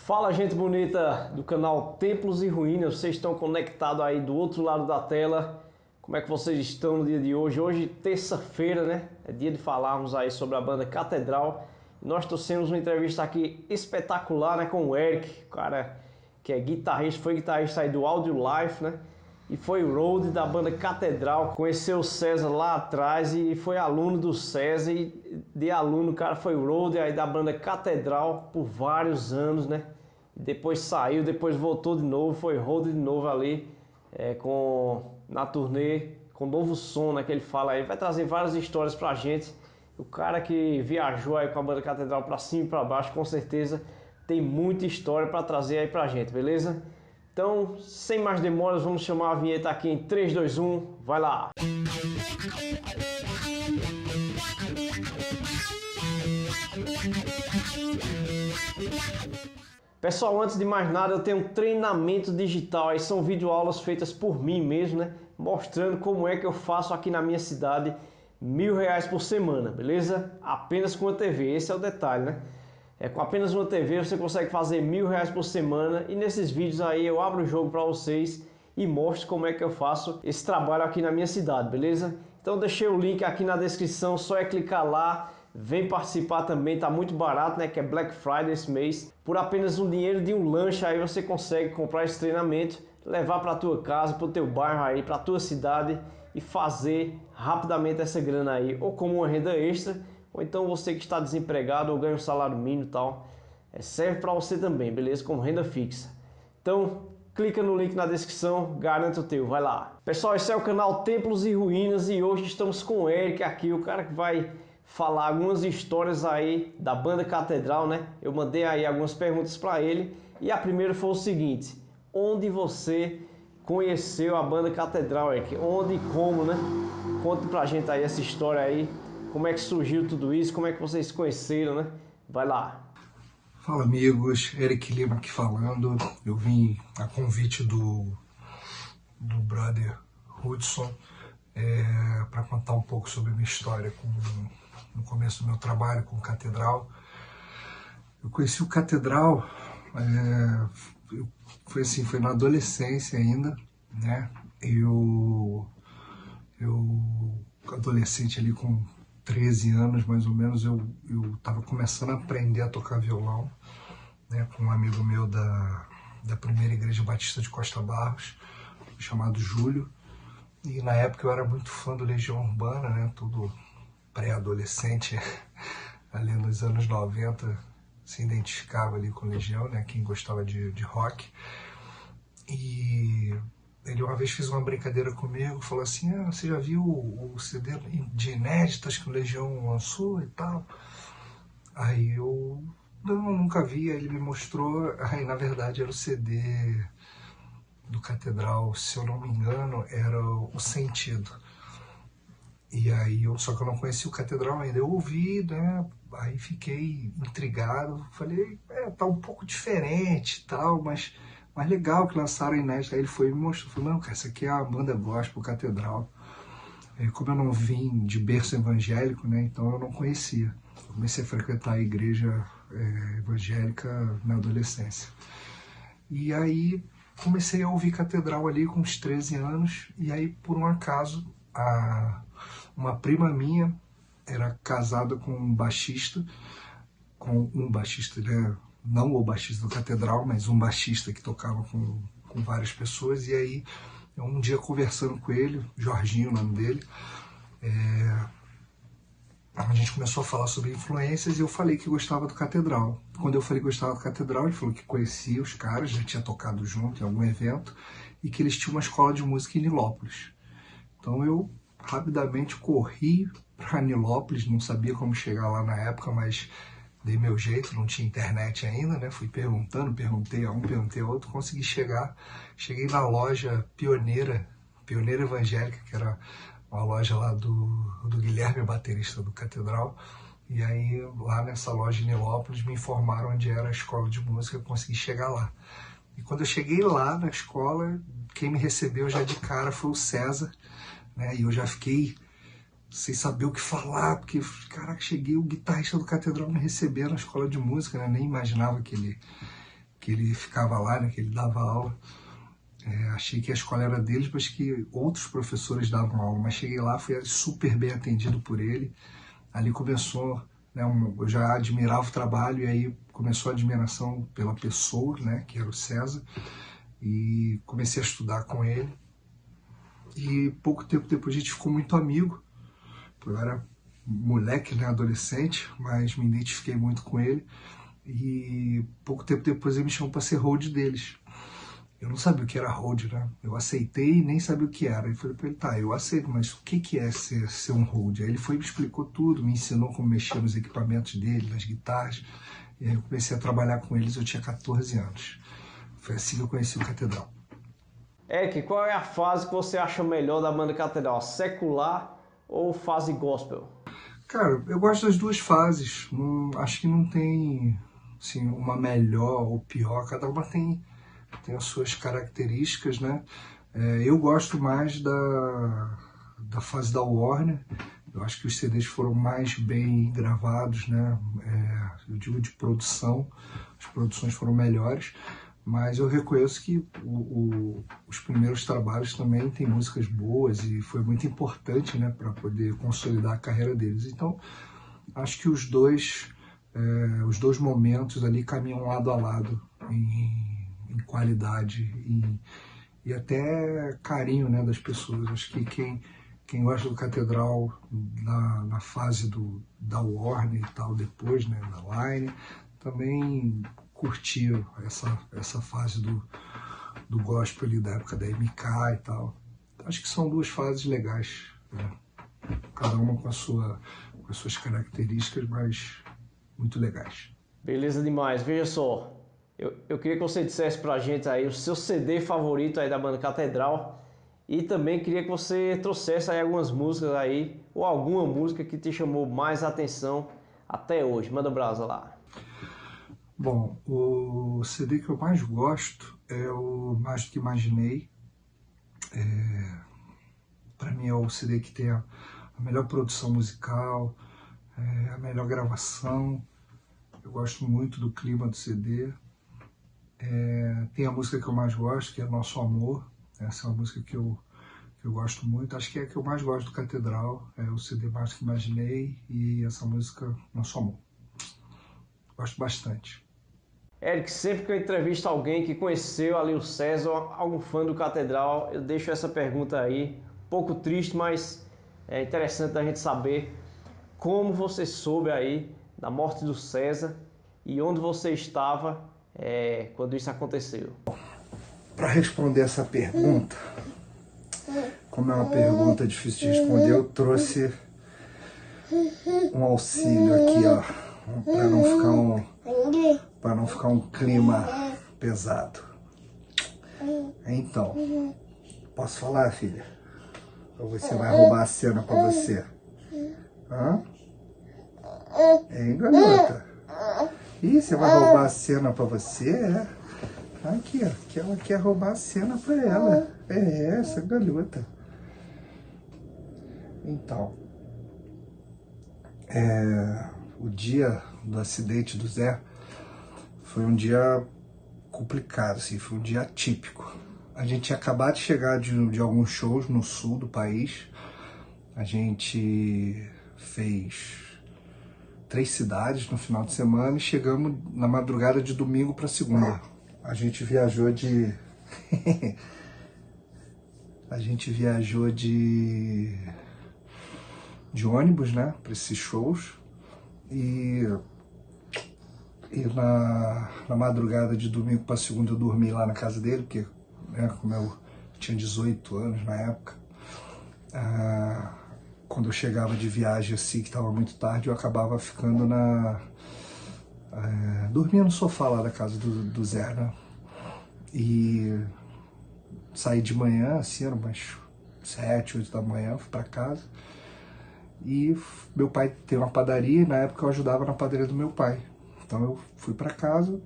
Fala, gente bonita do canal Templos e Ruínas, vocês estão conectados aí do outro lado da tela. Como é que vocês estão no dia de hoje? Hoje, terça-feira, né? É dia de falarmos aí sobre a banda Catedral. Nós trouxemos uma entrevista aqui espetacular, né? Com o Eric, o cara que é guitarrista, foi guitarrista aí do Audio Life, né? E foi road da banda Catedral. Conheceu o César lá atrás e foi aluno do César. E de aluno, o cara foi road aí da banda Catedral por vários anos, né? Depois saiu, depois voltou de novo, foi road de novo ali na turnê, com novo som, né, que ele fala aí. Vai trazer várias histórias pra gente. O cara que viajou aí com a banda Catedral pra cima e pra baixo, com certeza tem muita história pra trazer aí pra gente, beleza? Então, sem mais demoras, vamos chamar a vinheta aqui em 3, 2, 1, vai lá! Pessoal, antes de mais nada, eu tenho um treinamento digital, aí são videoaulas feitas por mim mesmo, né? Mostrando como é que eu faço aqui na minha cidade R$1.000 por semana, beleza? Apenas com a TV, esse é o detalhe, né? Com apenas uma TV você consegue fazer R$1.000 por semana e nesses vídeos aí eu abro o jogo para vocês e mostro como é que eu faço esse trabalho aqui na minha cidade, beleza? Então deixei o link aqui na descrição, só é clicar lá, vem participar também, tá muito barato, né? Que é Black Friday esse mês. Por apenas um dinheiro de um lanche aí você consegue comprar esse treinamento, levar para tua casa, para o teu bairro aí, para tua cidade e fazer rapidamente essa grana aí, ou como uma renda extra, ou então você que está desempregado ou ganha um salário mínimo e tal, serve para você também, beleza? Como renda fixa. Então, clica no link na descrição, garanta o teu, vai lá. Pessoal, esse é o canal Templos e Ruínas e hoje estamos com o Eric aqui, o cara que vai falar algumas histórias aí da banda Catedral, né? Eu mandei aí algumas perguntas para ele e a primeira foi o seguinte: onde você conheceu a banda Catedral, Eric? Onde e como, né? Conta pra gente aí essa história aí. Como é que surgiu tudo isso? Como é que vocês se conheceram, né? Vai lá. Fala, amigos, Eric Lima aqui falando. Eu vim a convite do brother Hudson para contar um pouco sobre a minha história no começo do meu trabalho com Catedral. Eu conheci o Catedral, foi na adolescência ainda, né? Eu adolescente ali com 13 anos mais ou menos, eu estava começando a aprender a tocar violão, né, com um amigo meu da primeira igreja batista de Costa Barros, chamado Júlio, e na época eu era muito fã do Legião Urbana, né, tudo pré-adolescente, ali nos anos 90, se identificava ali com Legião, né, quem gostava de rock, e ele uma vez fez uma brincadeira comigo, falou assim: você já viu o CD de inéditas que o Legião lançou e tal? Aí eu nunca vi, aí ele me mostrou, aí na verdade era o CD do Catedral, se eu não me engano, era o Sentido. E aí só que eu não conhecia o Catedral ainda, eu ouvi, né, aí fiquei intrigado, falei, tá um pouco diferente e tal, mas legal que lançaram a inédita. Aí ele foi e me mostrou, falou, não, cara, essa aqui é a banda gospel Catedral. Como eu não vim de berço evangélico, né, então eu não conhecia. Eu comecei a frequentar a igreja evangélica na adolescência. E aí comecei a ouvir Catedral ali com uns 13 anos, e aí por um acaso uma prima minha era casada com um baixista, né, não o baixista do Catedral, mas um baixista que tocava com várias pessoas. E aí, um dia conversando com ele, Jorginho, o nome dele, a gente começou a falar sobre influências e eu falei que gostava do Catedral. Quando eu falei que gostava do Catedral, ele falou que conhecia os caras, já tinha tocado junto em algum evento, e que eles tinham uma escola de música em Nilópolis. Então eu rapidamente corri para Nilópolis, não sabia como chegar lá na época, mas dei meu jeito, não tinha internet ainda, né? Fui perguntando, perguntei a um, perguntei a outro, consegui chegar. Cheguei na loja Pioneira Evangélica, que era uma loja lá do Guilherme, baterista do Catedral. E aí, lá nessa loja em Nilópolis, me informaram onde era a escola de música, eu consegui chegar lá. E quando eu cheguei lá na escola, quem me recebeu já de cara foi o César, né? E eu já fiquei sem saber o que falar, porque, caraca, cheguei, o guitarrista do Catedral me recebeu na escola de música, né? Nem imaginava que que ele ficava lá, né, que ele dava aula. Achei que a escola era deles, mas que outros professores davam aula. Mas cheguei lá, fui super bem atendido por ele. Ali começou, né, eu já admirava o trabalho, e aí começou a admiração pela pessoa, né, que era o César. E comecei a estudar com ele. E pouco tempo depois a gente ficou muito amigo. Eu era moleque, né, adolescente, mas me identifiquei muito com ele. E pouco tempo depois ele me chamou para ser hold deles. Eu não sabia o que era hold, né? Eu aceitei e nem sabia o que era. E falei para ele, tá, eu aceito, mas o que é ser um hold? Aí ele foi e me explicou tudo, me ensinou como mexer nos equipamentos dele, nas guitarras. E aí eu comecei a trabalhar com eles, eu tinha 14 anos. Foi assim que eu conheci o Catedral. Eric, qual é a fase que você acha melhor da banda Catedral? Secular ou fase gospel? Cara, eu gosto das duas fases. Acho que não tem assim, uma melhor ou pior. Cada uma tem as suas características, né? Eu gosto mais da fase da Warner. Eu acho que os CDs foram mais bem gravados, né? Eu digo de produção. As produções foram melhores. Mas eu reconheço que os primeiros trabalhos também têm músicas boas e foi muito importante, né, para poder consolidar a carreira deles. Então, acho que os dois momentos ali caminham lado a lado em qualidade e até carinho, né, das pessoas. Acho que quem gosta do Catedral na fase da Warner e tal, depois, né, da Line, também curtir essa fase do gospel ali, da época da MK e tal. Acho que são duas fases legais, né? Cada uma com as suas características, mas muito legais. Beleza demais, veja só. Eu queria que você dissesse pra gente aí o seu CD favorito aí da banda Catedral e também queria que você trouxesse aí algumas músicas aí ou alguma música que te chamou mais atenção até hoje. Manda brasa lá. Bom, o CD que eu mais gosto é o Mais Do Que Imaginei. Para mim é o CD que tem a melhor produção musical, a melhor gravação. Eu gosto muito do clima do CD. Tem a música que eu mais gosto, que é Nosso Amor. Essa é uma música que eu gosto muito. Acho que é a que eu mais gosto do Catedral. É o CD Mais Do Que Imaginei e essa música Nosso Amor. Gosto bastante. Eric, sempre que eu entrevisto alguém que conheceu ali o César, algum fã do Catedral, eu deixo essa pergunta aí, um pouco triste, mas é interessante a gente saber como você soube aí da morte do César e onde você estava quando isso aconteceu. Para responder essa pergunta, como é uma pergunta difícil de responder, eu trouxe um auxílio aqui, ó, para não ficar um clima pesado. Então, posso falar, filha? Ou você vai roubar a cena pra você? Hã? Hein, garota? Ih, você vai roubar a cena pra você? Aqui, ó, que ela quer roubar a cena pra ela. Essa garota. Então, o dia do acidente do Zé foi um dia complicado, assim, foi um dia atípico. A gente tinha acabado de chegar de alguns shows no sul do país. A gente fez 3 cidades no final de semana e chegamos na madrugada de domingo para segunda. A gente viajou de ônibus, né, para esses shows. E na madrugada de domingo para segunda eu dormi lá na casa dele, porque, né, como eu tinha 18 anos na época, quando eu chegava de viagem assim, que estava muito tarde, eu acabava ficando dormia no sofá lá da casa do Zé, né? E saí de manhã, assim, eram umas 7, 8 da manhã, fui para casa. E meu pai tem uma padaria, e na época eu ajudava na padaria do meu pai. Então eu fui para casa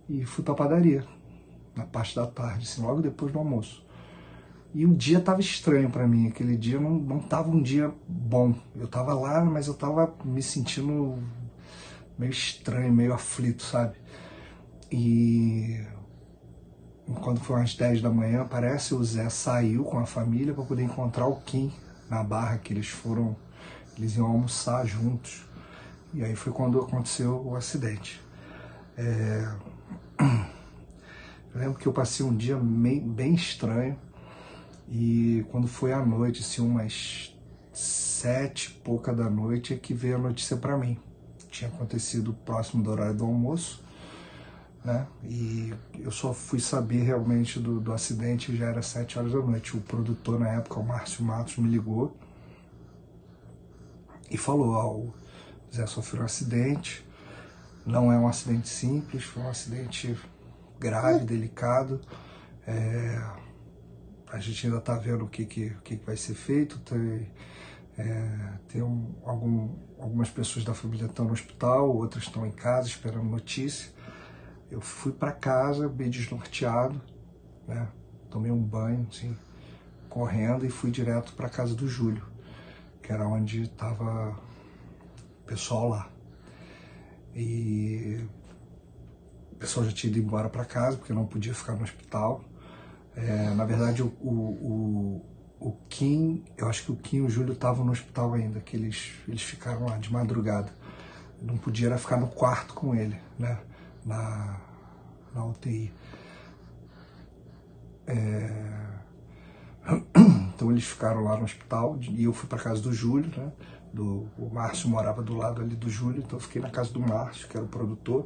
e fui para a padaria, na parte da tarde, assim, logo depois do almoço. E o dia tava estranho para mim, aquele dia não tava um dia bom. Eu tava lá, mas eu tava me sentindo meio estranho, meio aflito, sabe? E quando foi umas 10 da manhã, parece o Zé saiu com a família para poder encontrar o Kim na Barra, que eles iam almoçar juntos. E aí foi quando aconteceu o acidente. Eu lembro que eu passei um dia bem estranho, e quando foi à noite, assim, umas 7 e pouca da noite, é que veio a notícia para mim. Tinha acontecido próximo do horário do almoço, né? E eu só fui saber realmente do acidente, já era 7 horas da noite. O produtor na época, o Márcio Matos, me ligou e falou: o Zé sofreu um acidente, não é um acidente simples, foi um acidente grave, delicado. A gente ainda está vendo o que vai ser feito. Algumas pessoas da família estão no hospital, outras estão em casa esperando notícia. Eu fui para casa bem desnorteado, né? Tomei um banho, assim, correndo, e fui direto para casa do Júlio, que era onde estava o pessoal lá. E o pessoal já tinha ido embora para casa, porque não podia ficar no hospital. Na verdade, o Kim, eu acho que o Kim e o Júlio estavam no hospital ainda, que eles ficaram lá de madrugada. Não podia ficar no quarto com ele, né? Na UTI. Então eles ficaram lá no hospital e eu fui para casa do Júlio, né? O Márcio morava do lado ali do Júlio, então eu fiquei na casa do Márcio, que era o produtor,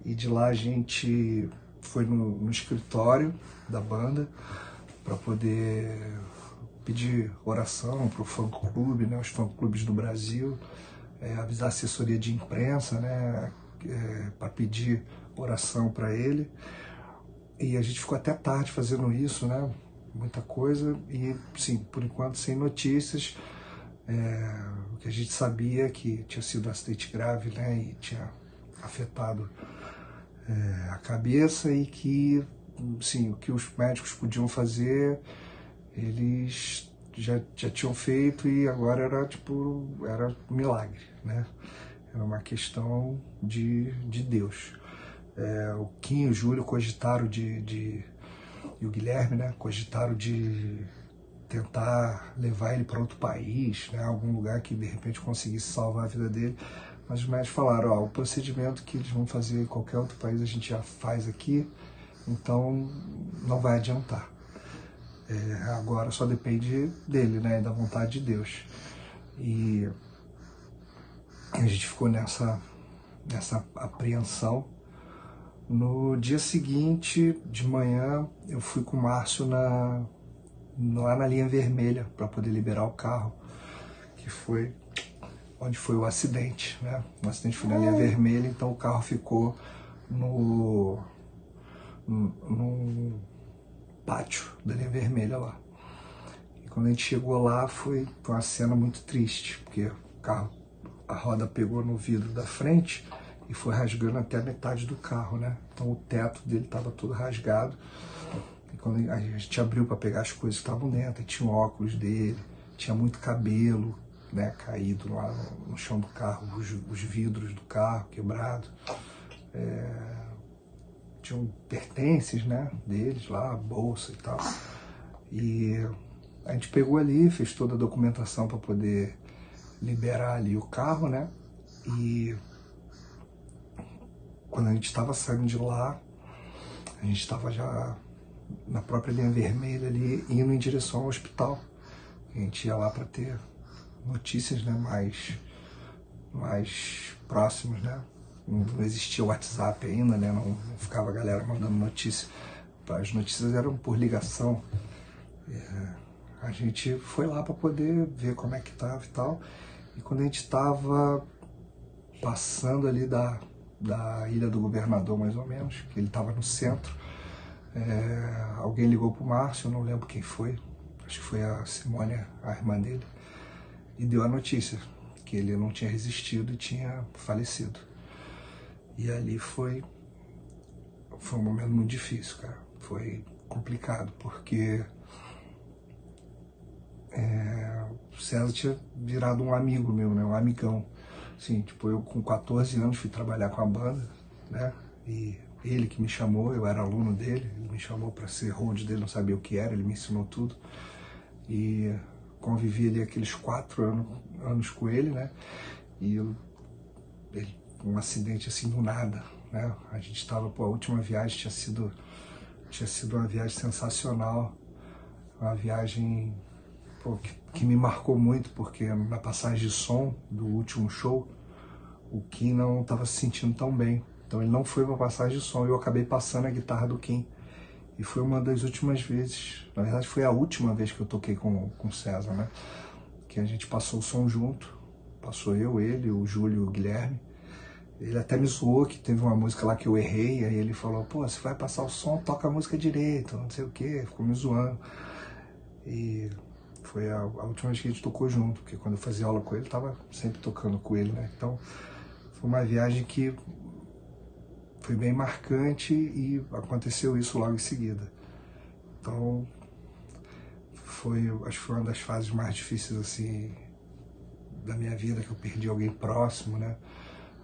e de lá a gente foi no escritório da banda para poder pedir oração para o fã-clube, né? Os fã-clubes do Brasil, avisar a assessoria de imprensa, né? Para pedir oração para ele. E a gente ficou até tarde fazendo isso, né? Muita coisa, e sim, por enquanto sem notícias. O que a gente sabia é que tinha sido um acidente grave, né? E tinha afetado a cabeça, e que, sim, o que os médicos podiam fazer, eles já tinham feito, e agora era um milagre, né? Era uma questão de Deus. O Kim e o Júlio cogitaram e o Guilherme, né, cogitaram de tentar levar ele para outro país, né, algum lugar que de repente conseguisse salvar a vida dele. Mas os médicos falaram: o procedimento que eles vão fazer em qualquer outro país a gente já faz aqui, então não vai adiantar. Agora só depende dele, né, da vontade de Deus. E a gente ficou nessa apreensão. No dia seguinte, de manhã, eu fui com o Márcio lá na linha vermelha para poder liberar o carro, que foi onde foi o acidente, né? O acidente foi na linha vermelha, então o carro ficou no pátio da linha vermelha lá. E quando a gente chegou lá, foi uma cena muito triste, porque o carro, a roda pegou no vidro da frente e foi rasgando até a metade do carro, né? Então o teto dele estava todo rasgado. E quando a gente abriu para pegar as coisas que estavam dentro, tinha o óculos dele, tinha muito cabelo, né, caído lá no chão do carro, os vidros do carro quebrados. Tinham pertences, né, deles lá, bolsa e tal. E a gente pegou ali, fez toda a documentação para poder liberar ali o carro, né? E quando a gente estava saindo de lá, a gente estava já na própria linha vermelha ali, indo em direção ao hospital. A gente ia lá para ter notícias, né, mais próximas, né? Não existia o WhatsApp ainda, né? Não ficava a galera mandando notícia. As notícias eram por ligação. A gente foi lá para poder ver como é que estava e tal. E quando a gente estava passando ali da Ilha do Governador, mais ou menos, que ele estava no centro, alguém ligou pro Márcio, eu não lembro quem foi, acho que foi a Simone, a irmã dele, e deu a notícia que ele não tinha resistido e tinha falecido. E ali foi um momento muito difícil, cara. Foi complicado, porque o César tinha virado um amigo meu, né? Um amigão. Assim, tipo, eu com 14 anos fui trabalhar com a banda, né? E ele que me chamou, eu era aluno dele, ele me chamou para ser hold dele, não sabia o que era, ele me ensinou tudo. E convivi ali aqueles 4 anos com ele, né? E um acidente assim do nada, né? A gente estava, a última viagem tinha sido uma viagem sensacional, uma viagem que me marcou muito, porque na passagem de som do último show, o Kim não estava se sentindo tão bem. Então ele não foi para a passagem de som, eu acabei passando a guitarra do Kim. E foi uma das últimas vezes, na verdade foi a última vez que eu toquei com o César, né? Que a gente passou o som junto, passou eu, ele, o Júlio e o Guilherme. Ele até me zoou que teve uma música lá que eu errei, aí ele falou, pô, você vai passar o som, toca a música direito, não sei o que, ficou me zoando. E foi a última vez que a gente tocou junto, porque quando eu fazia aula com ele, eu tava sempre tocando com ele, né? Então, foi uma viagem que foi bem marcante e aconteceu isso logo em seguida. Então, acho que foi uma das fases mais difíceis, assim, da minha vida, que eu perdi alguém próximo, né?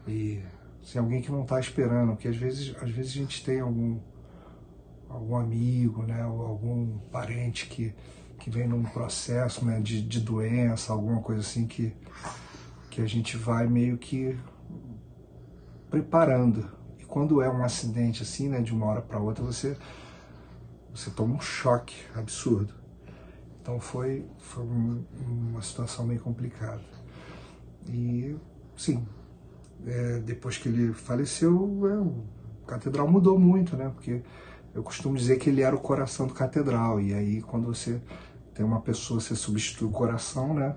E assim, alguém que não está esperando, porque às vezes a gente tem algum amigo, né, ou algum parente que vem num processo, né, de doença, alguma coisa assim que a gente vai meio que preparando. E quando é um acidente assim, né, de uma hora para outra, você toma um choque absurdo. Então foi uma situação meio complicada. E, sim, depois que ele faleceu, o Catedral mudou muito, né? Porque eu costumo dizer que ele era o coração do Catedral. E aí, quando você tem uma pessoa, você substitui o coração, né?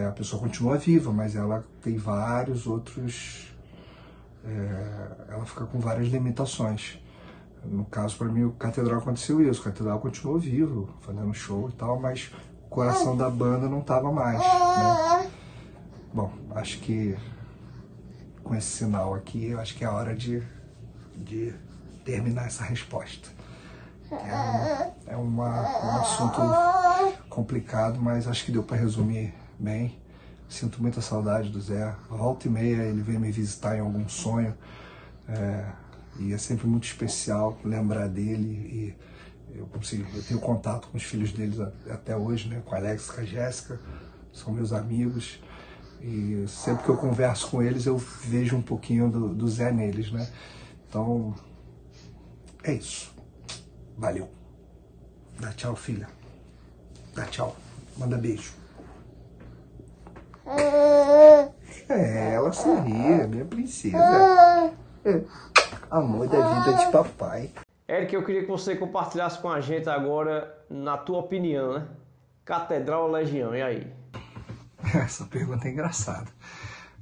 A pessoa continua viva, mas ela tem vários outros... ela fica com várias limitações. No caso, para mim, o Catedral aconteceu isso. O Catedral continuou vivo, fazendo show e tal, mas o coração da banda não estava mais, né? Bom, acho que com esse sinal aqui, eu acho que é a hora de terminar essa resposta. É um assunto complicado, mas acho que deu para resumir bem. Sinto muita saudade do Zé. Volta e meia ele vem me visitar em algum sonho. E é sempre muito especial lembrar dele. E eu tenho contato com os filhos deles até hoje, né? Com o Alex e com a Jéssica. São meus amigos. E sempre que eu converso com eles, eu vejo um pouquinho do Zé neles, né? Então, é isso. Valeu. Dá tchau, filha. Dá tchau. Manda beijo. Ela sorria, minha princesa. Amor da vida de papai. Eric, eu queria que você compartilhasse com a gente agora, na tua opinião, né? Catedral ou Legião, e aí? Essa pergunta é engraçada.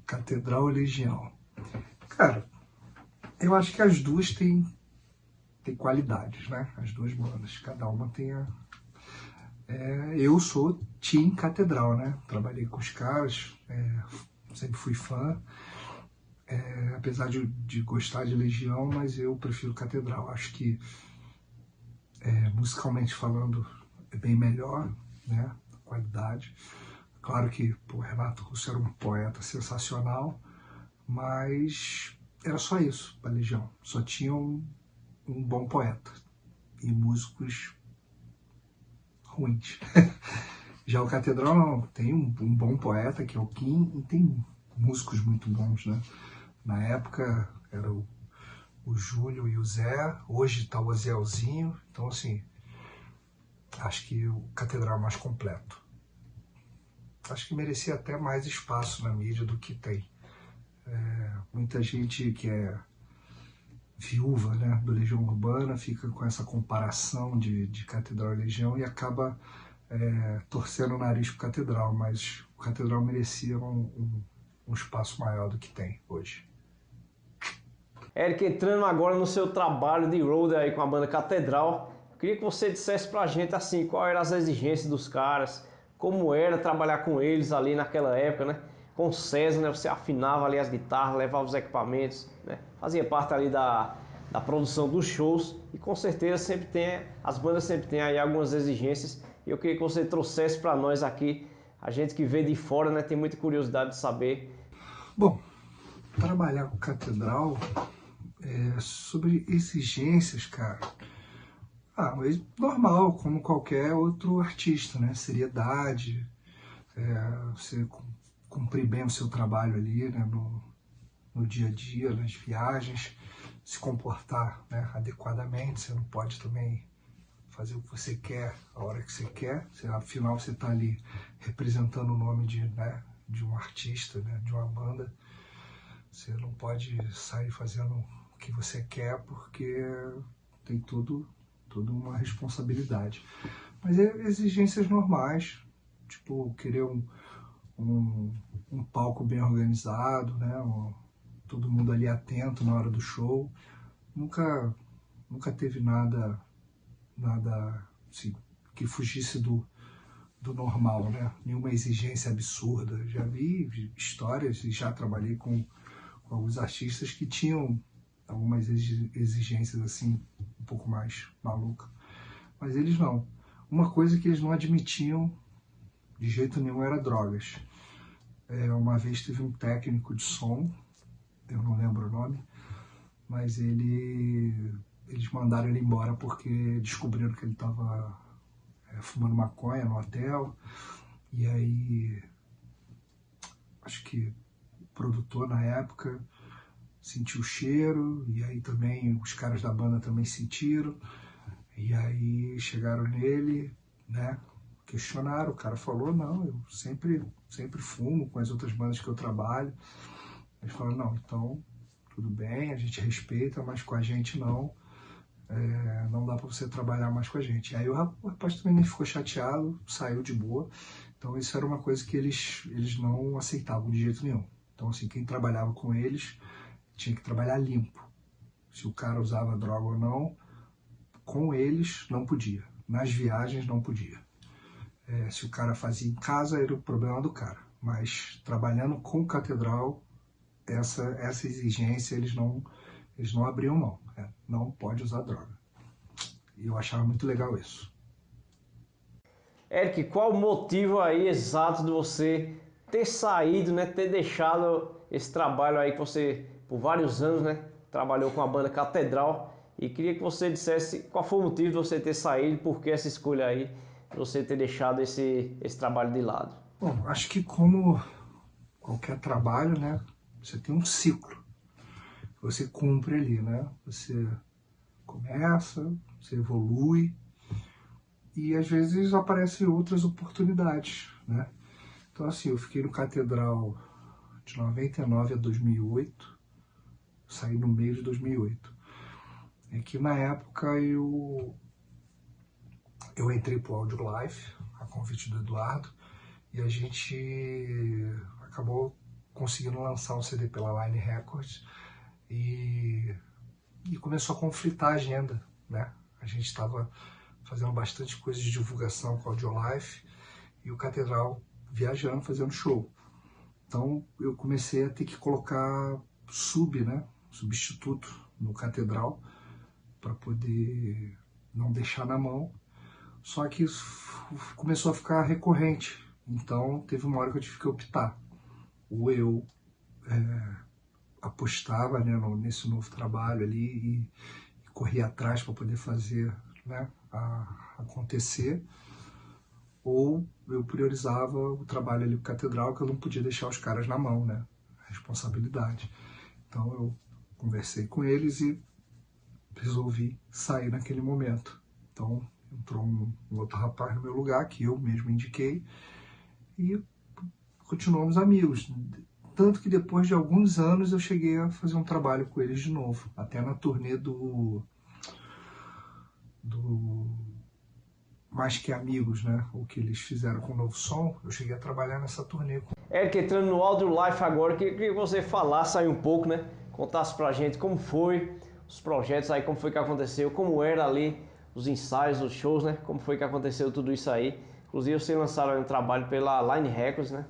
Catedral ou Legião? Cara, eu acho que as duas têm qualidades, né? As duas bandas, cada uma tem eu sou team Catedral, né? Trabalhei com os caras, sempre fui fã. Apesar de gostar de Legião, mas eu prefiro Catedral. Acho que, musicalmente falando, é bem melhor, né? Qualidade. Claro que o Renato Russo era um poeta sensacional, mas era só isso para Legião. Só tinha um bom poeta e músicos ruins. Já o Catedral não, tem um bom poeta, que é o Kim, e tem músicos muito bons, né? Na época era o Júlio e o Zé, hoje está o Ozelzinho, então assim, acho que o Catedral é mais completo. Acho que merecia até mais espaço na mídia do que tem. Muita gente que é viúva, né, do Legião Urbana fica com essa comparação de Catedral e Legião e acaba torcendo o nariz pro Catedral, mas o Catedral merecia um espaço maior do que tem hoje. Eric, entrando agora no seu trabalho de road aí com a banda Catedral, queria que você dissesse pra gente assim, qual eram as exigências dos caras, como era trabalhar com eles ali naquela época, né? Com o César, né? Você afinava ali as guitarras, levava os equipamentos, né? Fazia parte ali da produção dos shows e com certeza as bandas sempre têm aí algumas exigências e eu queria que você trouxesse para nós aqui, a gente que vê de fora, né? Tem muita curiosidade de saber. Bom, trabalhar com Catedral Sobre exigências, cara, mas normal, como qualquer outro artista, né? Seriedade, você cumprir bem o seu trabalho ali, né? No dia a dia, nas viagens, se comportar, né, adequadamente. Você não pode também fazer o que você quer, a hora que você quer. Afinal, você está ali representando o nome de um artista, né, de uma banda. Você não pode sair fazendo o que você quer, porque tem toda uma responsabilidade. Mas exigências normais, tipo querer um palco bem organizado, né? Todo mundo ali atento na hora do show. Nunca teve nada assim, que fugisse do normal, né? Nenhuma exigência absurda. Já vi histórias e já trabalhei com alguns artistas que tinham algumas exigências assim, um pouco mais malucas. Mas eles não. Uma coisa que eles não admitiam de jeito nenhum era drogas. Uma vez teve um técnico de som, eu não lembro o nome, mas eles mandaram ele embora porque descobriram que ele estava fumando maconha no hotel. E aí, acho que o produtor na época sentiu o cheiro, e aí também os caras da banda também sentiram. E aí chegaram nele, né? Questionaram, o cara falou, não, eu sempre fumo com as outras bandas que eu trabalho. Eles falaram, não, então tudo bem, a gente respeita, mas com a gente não. Não dá para você trabalhar mais com a gente. Aí o rapaz também ficou chateado, saiu de boa. Então isso era uma coisa que eles não aceitavam de jeito nenhum. Então assim, quem trabalhava com eles tinha que trabalhar limpo. Se o cara usava droga ou não, com eles não podia. Nas viagens não podia. Se o cara fazia em casa, era o problema do cara. Mas trabalhando com catedral, essa exigência eles não abriam mão. Não pode usar droga. E eu achava muito legal isso. Eric, qual o motivo aí exato de você ter saído, né, ter deixado esse trabalho aí que você, por vários anos, né, trabalhou com a banda Catedral, e queria que você dissesse qual foi o motivo de você ter saído, por que essa escolha aí, de você ter deixado esse trabalho de lado. Bom, acho que como qualquer trabalho, né, você tem um ciclo. Você cumpre ali, né? Você começa, você evolui, e às vezes aparecem outras oportunidades, né? Então assim, eu fiquei no Catedral de 99 a 2008, saí no meio de 2008. É que na época eu entrei pro Audio Life, a convite do Eduardo, e a gente acabou conseguindo lançar um CD pela Line Records, e começou a conflitar a agenda, né? A gente estava fazendo bastante coisa de divulgação com o Audio Life e o Catedral viajando, fazendo show. Então eu comecei a ter que colocar substituto no Catedral para poder não deixar na mão. Só que isso começou a ficar recorrente. Então teve uma hora que eu tive que optar. Ou eu apostava, né, nesse novo trabalho ali e corria atrás para poder fazer, né, acontecer, ou eu priorizava o trabalho ali com Catedral, que eu não podia deixar os caras na mão, né, a responsabilidade. Então eu conversei com eles e resolvi sair naquele momento. Então entrou um outro rapaz no meu lugar, que eu mesmo indiquei, e continuamos amigos. Tanto que depois de alguns anos eu cheguei a fazer um trabalho com eles de novo. Até na turnê do Mais Que Amigos, né? O que eles fizeram com o Novo Som, eu cheguei a trabalhar nessa turnê. Eric, entrando no Audio Life agora, queria que você falasse aí um pouco, né? Contasse pra gente como foi os projetos aí, como foi que aconteceu, como era ali os ensaios, os shows, né? Como foi que aconteceu tudo isso aí. Inclusive vocês lançaram aí um trabalho pela Line Records, né?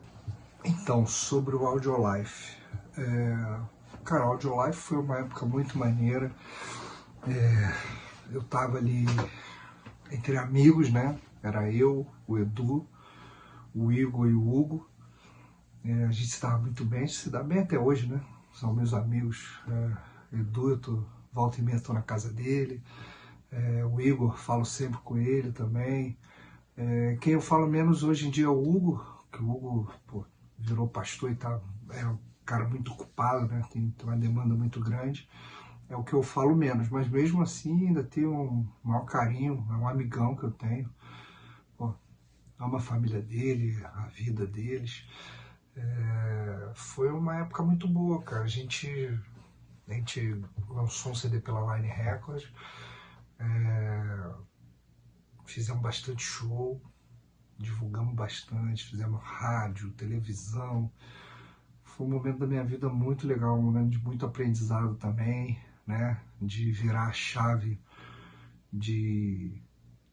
Então, sobre o Audio Life. Cara, o Audio Life foi uma época muito maneira. Eu tava ali entre amigos, né? Era eu, o Edu, o Igor e o Hugo. A gente se dava muito bem, a gente se dá bem até hoje, né? São meus amigos Edu, volta e meia tô na casa dele. O Igor, falo sempre com ele também. Quem eu falo menos hoje em dia é o Hugo, que o Hugo virou pastor e é um cara muito ocupado, né? Tem uma demanda muito grande. É o que eu falo menos, mas mesmo assim ainda tenho um maior carinho, é um amigão que eu tenho. Amo a família dele, a vida deles. Foi uma época muito boa, cara. A gente lançou um CD pela Line Records, fizemos bastante show, divulgamos bastante, fizemos rádio, televisão. Foi um momento da minha vida muito legal, um momento de muito aprendizado também, né? De virar a chave, de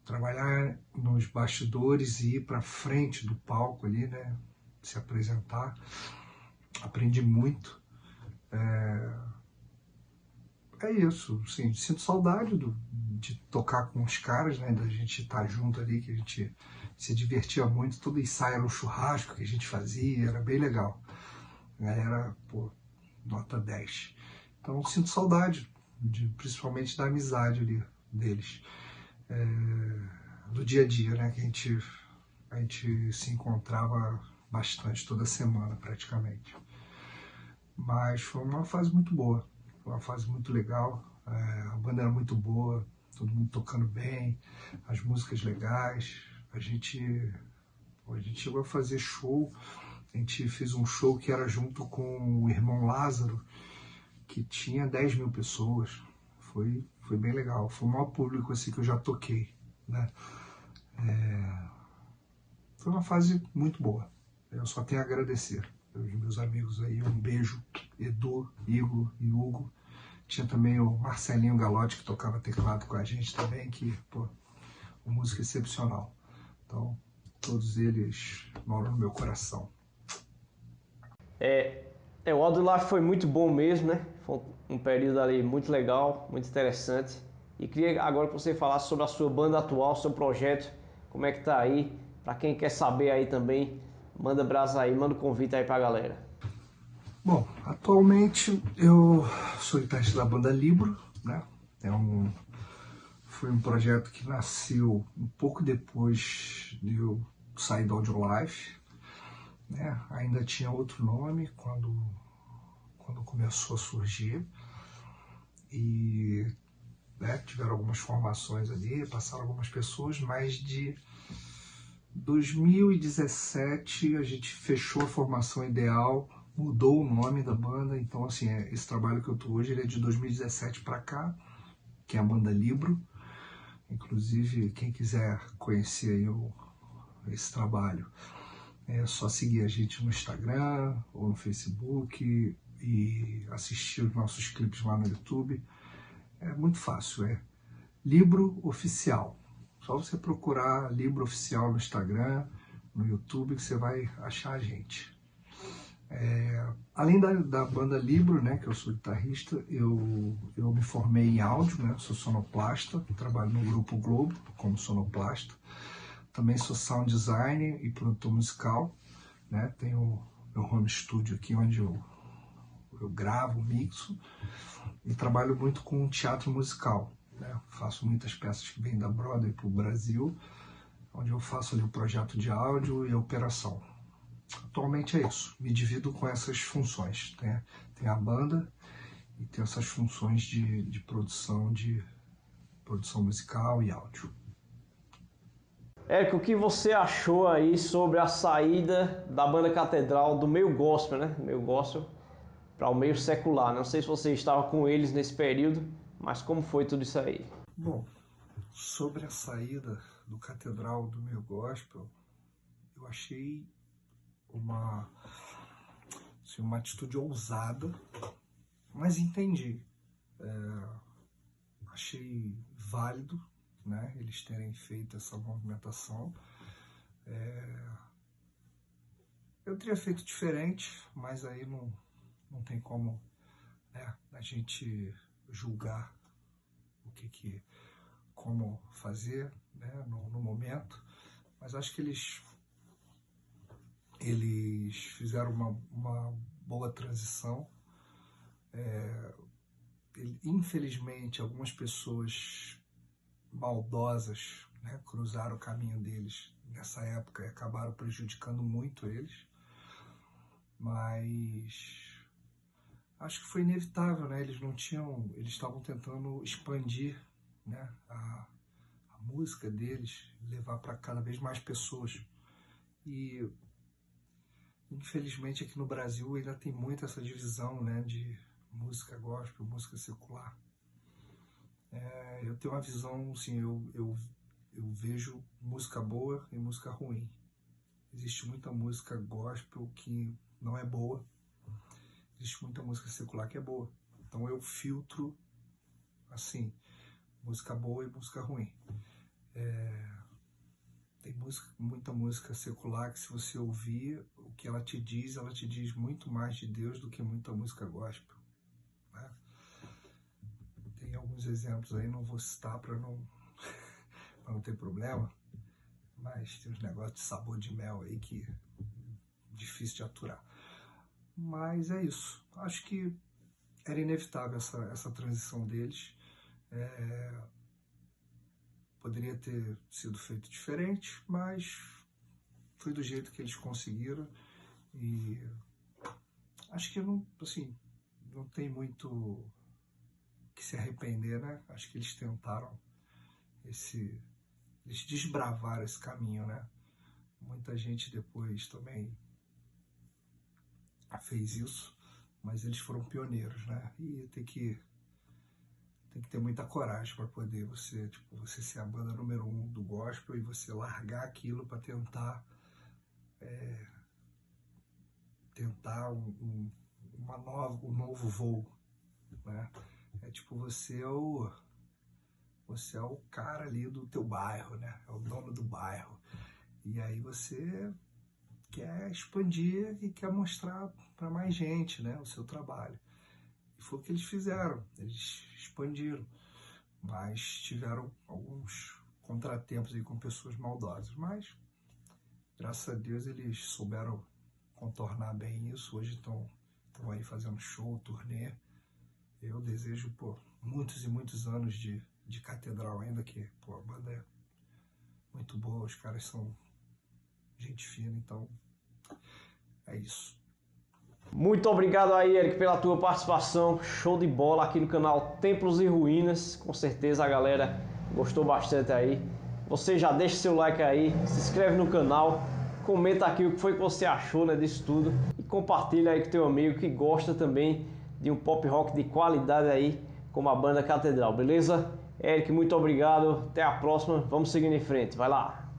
trabalhar nos bastidores e ir para frente do palco ali, né? Se apresentar. Aprendi muito. É isso, sim, sinto saudade de tocar com os caras, né? Da gente estar junto ali, que a gente se divertia muito, todo ensaio era um churrasco que a gente fazia, era bem legal. A galera, nota 10. Então sinto saudade, principalmente da amizade ali deles. Do dia a dia, né? Que a gente se encontrava bastante, toda semana praticamente. Mas foi uma fase muito boa, foi uma fase muito legal. A banda era muito boa, todo mundo tocando bem, as músicas legais. A gente chegou a fazer show, a gente fez um show que era junto com o Irmão Lázaro, que tinha 10 mil pessoas. Foi bem legal, foi o maior público assim que eu já toquei, né? Foi uma fase muito boa, eu só tenho a agradecer. Os meus amigos aí, um beijo, Edu, Igor e Hugo. Tinha também o Marcelinho Galotti, que tocava teclado com a gente também, que, um músico excepcional. Então, todos eles moram no meu coração. O Aldo Life foi muito bom mesmo, né? Foi um período ali muito legal, muito interessante. E queria agora que você falasse sobre a sua banda atual, seu projeto, como é que tá aí. Para quem quer saber aí também, manda brasa aí, manda um convite aí pra galera. Bom, atualmente eu sou guitarrista da banda Libro, né? Foi um projeto que nasceu um pouco depois de eu sair do Audio Life, né? Ainda tinha outro nome quando começou a surgir. E tiveram algumas formações ali, passaram algumas pessoas, mas de 2017 a gente fechou a formação ideal, mudou o nome da banda. Então, assim, esse trabalho que eu tô hoje ele é de 2017 para cá, que é a banda Libro. Inclusive, quem quiser conhecer aí esse trabalho, é só seguir a gente no Instagram ou no Facebook e assistir os nossos clipes lá no YouTube. É muito fácil, é Libro Oficial. Só você procurar Libro Oficial no Instagram, no YouTube, que você vai achar a gente. Além da banda Libro, né, que eu sou guitarrista, eu me formei em áudio, né, sou sonoplasta, trabalho no Grupo Globo como sonoplasta. Também sou sound designer e produtor musical, né, tenho meu home studio aqui onde eu gravo, mixo e trabalho muito com teatro musical. Né, faço muitas peças que vêm da Broadway para o Brasil, onde eu faço ali o projeto de áudio e a operação. Atualmente é isso, me divido com essas funções, né? Tem a banda e tem essas funções de produção musical e áudio. Érico, o que você achou aí sobre a saída da banda Catedral do meio gospel, né? Meio gospel para o meio secular. Não sei se você estava com eles nesse período, mas como foi tudo isso aí? Bom, sobre a saída do Catedral do meio gospel, eu achei uma atitude ousada, mas entendi. Achei válido, né, eles terem feito essa movimentação. Eu teria feito diferente, mas aí não tem como, né, a gente julgar como fazer, né, no momento. Mas acho que eles fizeram uma boa transição. infelizmente, algumas pessoas maldosas, né, cruzaram o caminho deles nessa época e acabaram prejudicando muito eles, mas acho que foi inevitável, né? Eles estavam tentando expandir, né, a música deles, levar para cada vez mais pessoas. E infelizmente aqui no Brasil ainda tem muito essa divisão, né, de música gospel, música secular. Eu tenho uma visão, assim, eu vejo música boa e música ruim. Existe muita música gospel que não é boa, existe muita música secular que é boa. Então eu filtro, assim, música boa e música ruim. Tem muita música secular que, se você ouvir o que ela te diz muito mais de Deus do que muita música gospel, né? Tem alguns exemplos aí, não vou citar para não ter problema, mas tem uns negócios de sabor de mel aí que é difícil de aturar. Mas é isso. Acho que era inevitável essa transição deles. Poderia ter sido feito diferente, mas foi do jeito que eles conseguiram. E acho que não tem muito que se arrepender, né? Acho que eles tentaram eles desbravaram esse caminho, né? Muita gente depois também fez isso, mas eles foram pioneiros, né? E tem que ter muita coragem para poder você ser a banda número 1 do gospel e você largar aquilo para tentar um novo voo, né? Você é o cara ali do teu bairro, né? É o dono do bairro. E aí você quer expandir e quer mostrar para mais gente, né, o seu trabalho. E foi o que eles fizeram. Eles expandiram. Mas tiveram alguns contratempos aí com pessoas maldosas. Mas, graças a Deus, eles souberam contornar bem isso. Hoje estão aí fazendo show, turnê. Eu desejo, muitos e muitos anos de catedral ainda, que, a banda é muito boa, os caras são gente fina, então é isso. Muito obrigado aí, Eric, pela tua participação, show de bola aqui no canal Templos e Ruínas, com certeza a galera gostou bastante aí. Você já deixa seu like aí, se inscreve no canal, comenta aqui o que foi que você achou, né, disso tudo e compartilha aí com teu amigo que gosta também de um pop rock de qualidade aí, como a banda Catedral, beleza? Eric, muito obrigado, até a próxima, vamos seguindo em frente, vai lá!